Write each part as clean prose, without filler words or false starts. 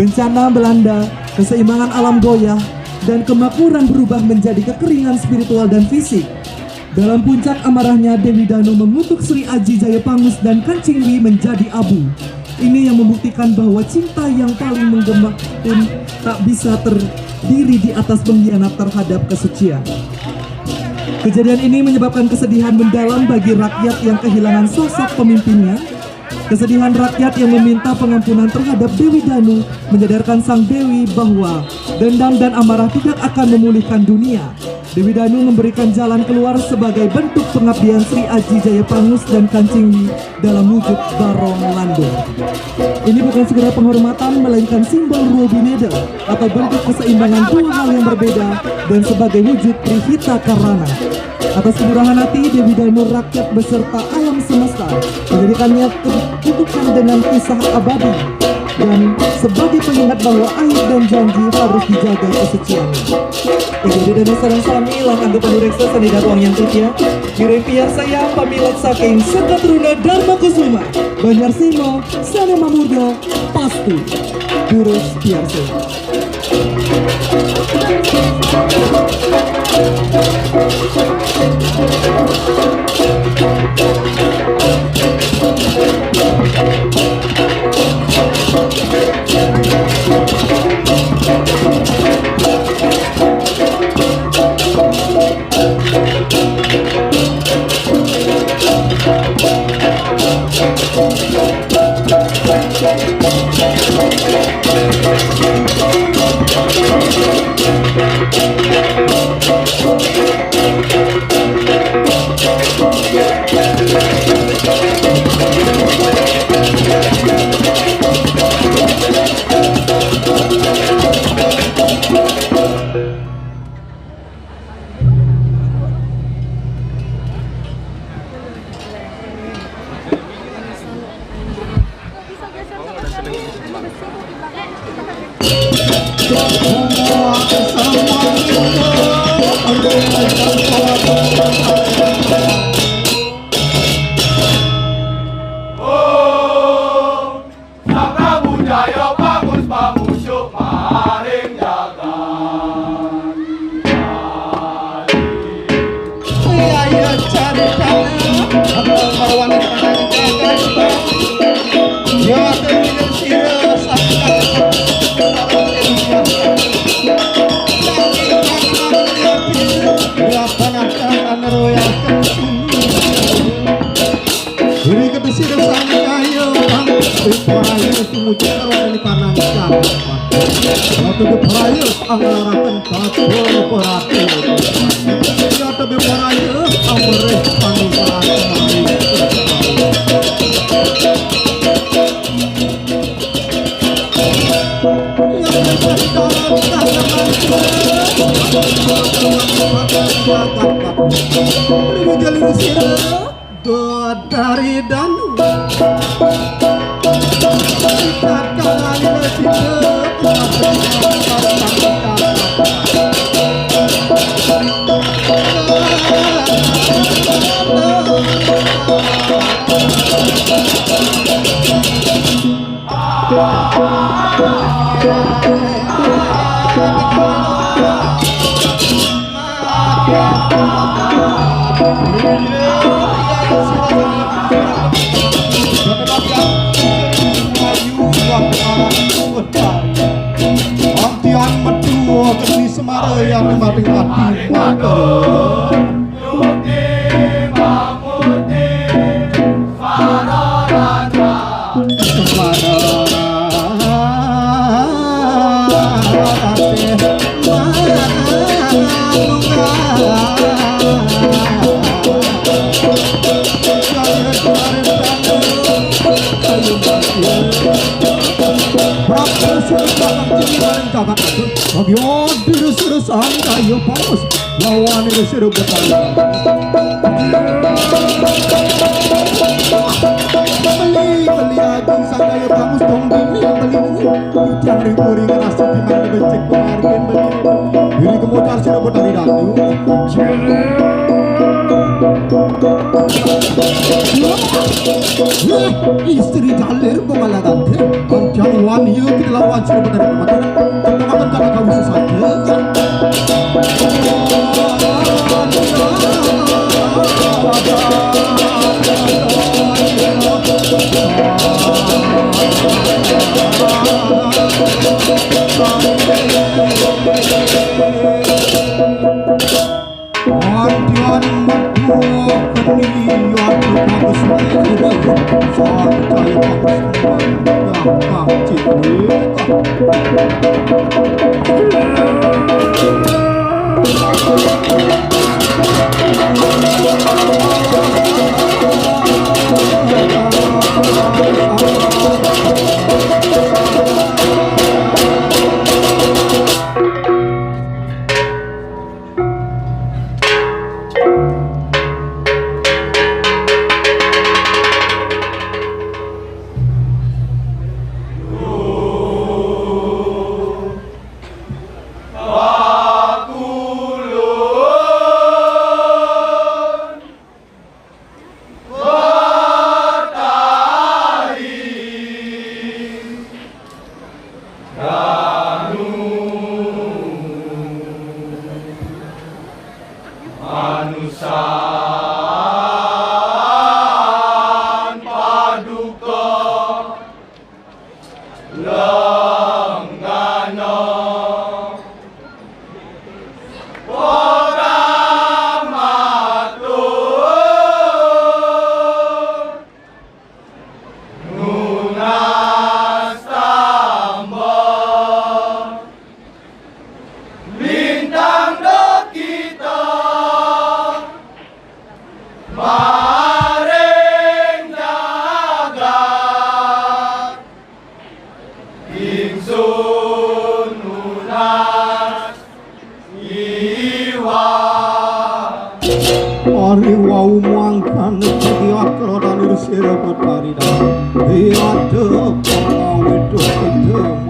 Bencana melanda, keseimbangan alam goyah, dan kemakmuran berubah menjadi kekeringan spiritual dan fisik. Dalam puncak amarahnya, Dewi Danu mengutuk Sri Aji Jayapangus dan Kancingwi menjadi abu. Ini yang membuktikan bahwa cinta yang paling menggema pun tak bisa terdiri di atas pengkhianat terhadap kesucian. Kejadian ini menyebabkan kesedihan mendalam bagi rakyat yang kehilangan sosok pemimpinnya. Kesedihan rakyat yang meminta pengampunan terhadap Dewi Danu menyadarkan sang Dewi bahwa dendam dan amarah tidak akan memulihkan dunia. Dewi Danu memberikan jalan keluar sebagai bentuk pengabdian Sri Aji Jayapangus dan Kancingwi dalam wujud Barong Landung. Ini bukan sekedar penghormatan, melainkan simbol Ruobinede atau bentuk keseimbangan dua hal yang berbeda dan sebagai wujud Trihita Karana. Atas kemurahan hati, Dewi Danu rakyat beserta alam semesta menjadikannya tertutupan dengan kisah abadi dan sebagai pengingat bahwa air dan janji harus dijaga kesuciannya. Jadi dan sarang sami lang anggapan direksa sani datwang yang titia kirim piar saya pamilat saking Sekatruna Dharma Kusuma Banyar Simo Sana Mamurdo pasti Durus Piarso. Dari Danu yang mati lawan ini sudah bertanya. Beli agung sanggaya bagus dong beli yang ringkuri ngerasa di mana becek pengargen beli diri kemudian sudah bertanya. Istri jalir pengalagante Angkian wani kita lawan sudah benar makanan Teman-teman kata kamu sesaja Antian berdua kenian bagus santai bagus Ari wau mangkan jadi akro dan irsir berparida Ia depan wedok teman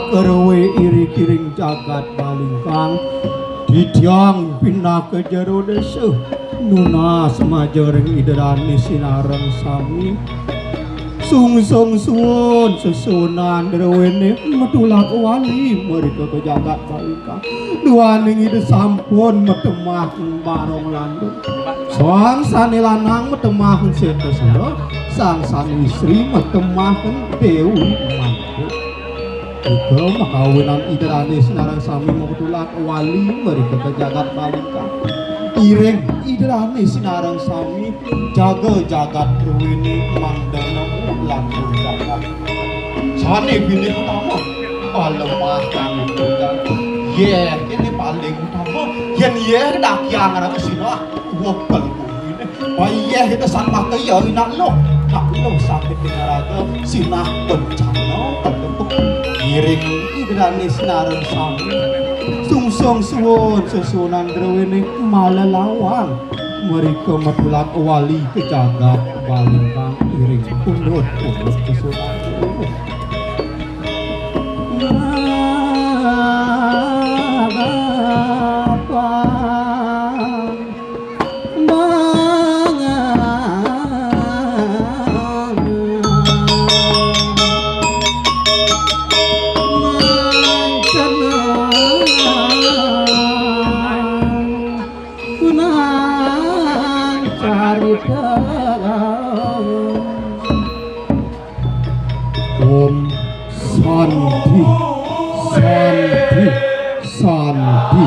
Kerwe iri kiring jagat balingkang didiang pinaka jero desa nuna semajareng idrani sinareng sami sungsung suwun sesunan derwene metulak wali mereka ke jagat balingkang duaning ide sampun metemah barong landung sang sani lanang metemah seta sura sang sani istri metemah dewi mantu Ika makawinan idrani sinarang sami mengutulak wali mereka ke jagat balingkang ireng idrani sinarang sami jaga jagat ruwini mandana lantung jagat sani pilih utama palemah kami jagat ini paling utama yen dakyang anak kesina wakal ini bayah kita sampah kaya nak lo sampai pinaraga sinah bencana ketepuk iring idrani sinarang sami sungsung suwun sesunan drewene malelawan mereka metulak wali ke jagat balingkang iring pundut sesunan drewene Om Santi Santi Santi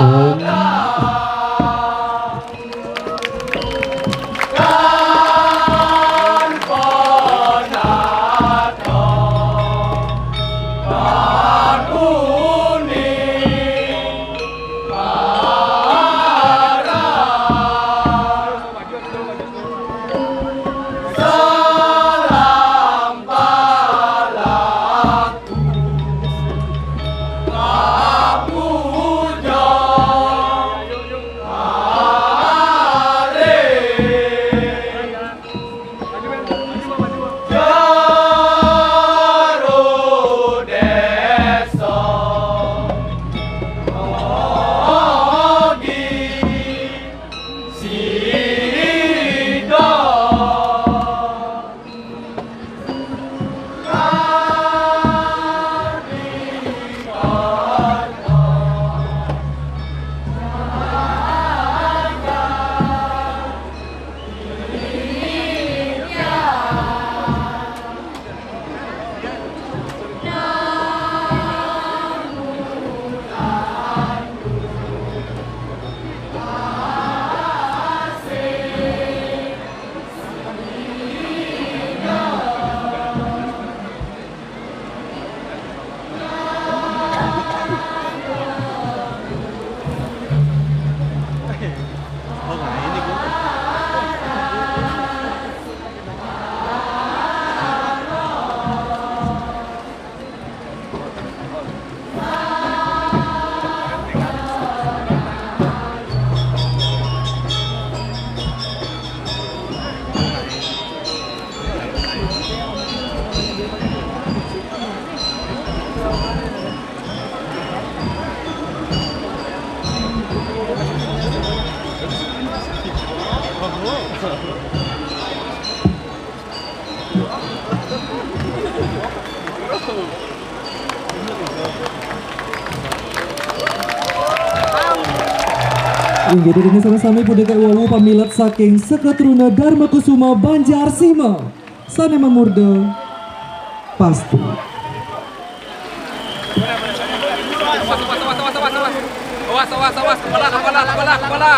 Om Inggih dene sami budaya wawu pamilat saking Seketruna Dharma Kusuma Banjar Sima sane memurde pasti. Awas, kepala.